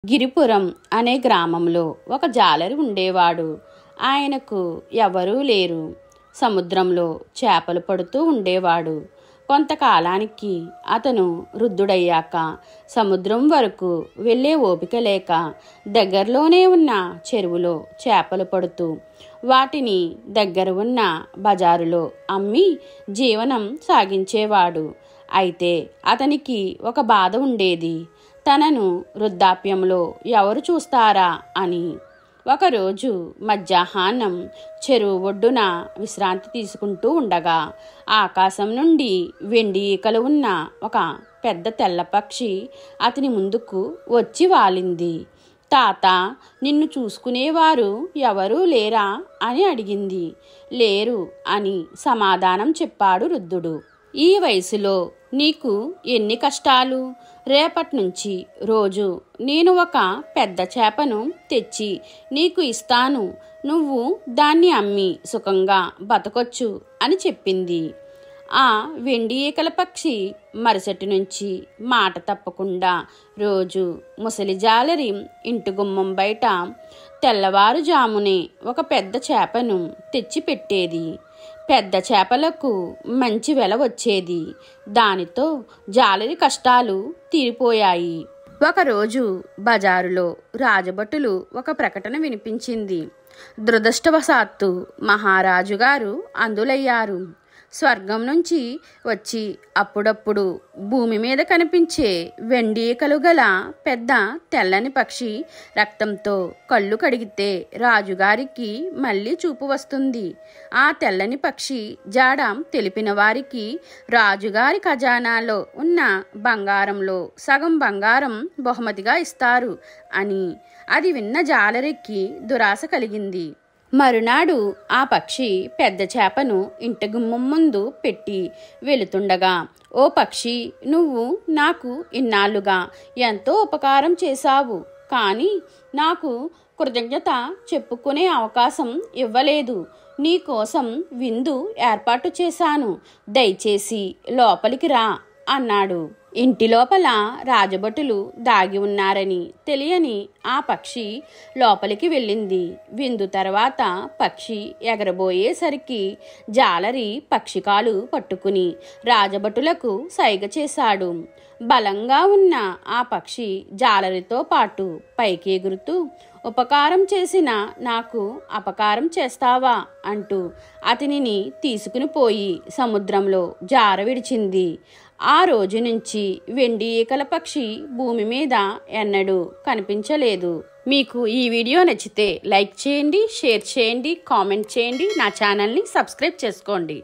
గిరిపురం అనే గ్రామంలో ఒక జాలరి ఉండేవాడు. ఆయనకు ఎవరూ లేరు. సముద్రంలో చేపలు పడుతూ ఉండేవాడు. కొంతకాలానికి అతను వృద్ధుడయ్యాక సముద్రం వరకు వెళ్ళే ఓపిక లేక దగ్గరలోనే ఉన్న చెరువులో చేపలు పడుతూ వాటిని దగ్గర ఉన్న బజారులో అమ్మి జీవనం సాగించేవాడు. అయితే అతనికి ఒక బాధ ఉండేది. తనను వృద్ధాప్యంలో ఎవరు చూస్తారా అని. ఒకరోజు మధ్యాహ్నం చెరువు ఒడ్డున విశ్రాంతి తీసుకుంటూ ఉండగా ఆకాశం నుండి వెండి ఈకలు ఉన్న ఒక పెద్ద తెల్ల పక్షి అతని ముందుకు వచ్చి వాలింది. తాత, నిన్ను చూసుకునేవారు ఎవరూ లేరా అని అడిగింది. లేరు అని సమాధానం చెప్పాడు వృద్ధుడు. ఈ వయసులో నీకు ఎన్ని కష్టాలు? రేపటి నుంచి రోజు నేను ఒక పెద్ద చేపను తెచ్చి నీకు ఇస్తాను. నువ్వు దాన్ని అమ్మి సుఖంగా బతకొచ్చు అని చెప్పింది. ఆ వెండి ఈకల పక్షి మరుసటి నుంచి మాట తప్పకుండా రోజు ముసలి జాలరి ఇంటి గుమ్మం బయట తెల్లవారుజామునే ఒక పెద్ద చేపను తెచ్చి పెట్టేది. పెద్ద చేపలకు మంచి వెల వచ్చేది. దానితో జాలరి కష్టాలు తీరిపోయాయి. ఒకరోజు బజారులో రాజభటులు ఒక ప్రకటన వినిపించింది. దురదృష్టవశాత్తు మహారాజు గారు అందులయ్యారు. స్వర్గం నుంచి వచ్చి అప్పుడప్పుడు భూమి మీద కనిపించే వెండి ఈకలు గల పెద్ద తెల్లని పక్షి రక్తంతో కళ్ళు కడిగితే రాజుగారికి మళ్ళీ చూపు వస్తుంది. ఆ తెల్లని పక్షి జాడ తెలిపిన వారికి రాజుగారి ఖజానాలో ఉన్న బంగారంలో సగం బంగారం బహుమతిగా ఇస్తారు అని. అది విన్న జాలరికి దురాశ కలిగింది. మరునాడు ఆ పక్షి పెద్ద చేపను ఇంటి గుమ్మం ముందు పెట్టి వెళుతుండగా, ఓ పక్షి, నువ్వు నాకు ఇన్నాళ్ళుగా ఎంతో ఉపకారం చేశావు, కానీ నాకు కృతజ్ఞత చెప్పుకునే అవకాశం ఇవ్వలేదు. నీ కోసం విందు ఏర్పాటు చేశాను, దయచేసి లోపలికి రా అన్నాడు. ఇంటి లోపల రాజభటులు దాగి ఉన్నారని తెలియని ఆ పక్షి లోపలికి వెళ్ళింది. విందు తర్వాత పక్షి ఎగరబోయేసరికి జాలరి పక్షి కాలు పట్టుకుని రాజభటులకు సైగ చేశాడు. బలంగా ఉన్న ఆ పక్షి జాలరితో పాటు పైకి ఎగురుతూ, ఉపకారం చేసిన నాకు అపకారం చేస్తావా అంటూ అతనిని తీసుకుని పోయి సముద్రంలో జార విడిచింది. ఆ రోజు నుంచి వెండి ఈకల పక్షి భూమి మీద ఎన్నడూ కనిపించలేదు. మీకు ఈ వీడియో నచ్చితే లైక్ చేయండి, షేర్ చేయండి, కామెంట్ చేయండి, నా ఛానల్ని సబ్స్క్రైబ్ చేసుకోండి.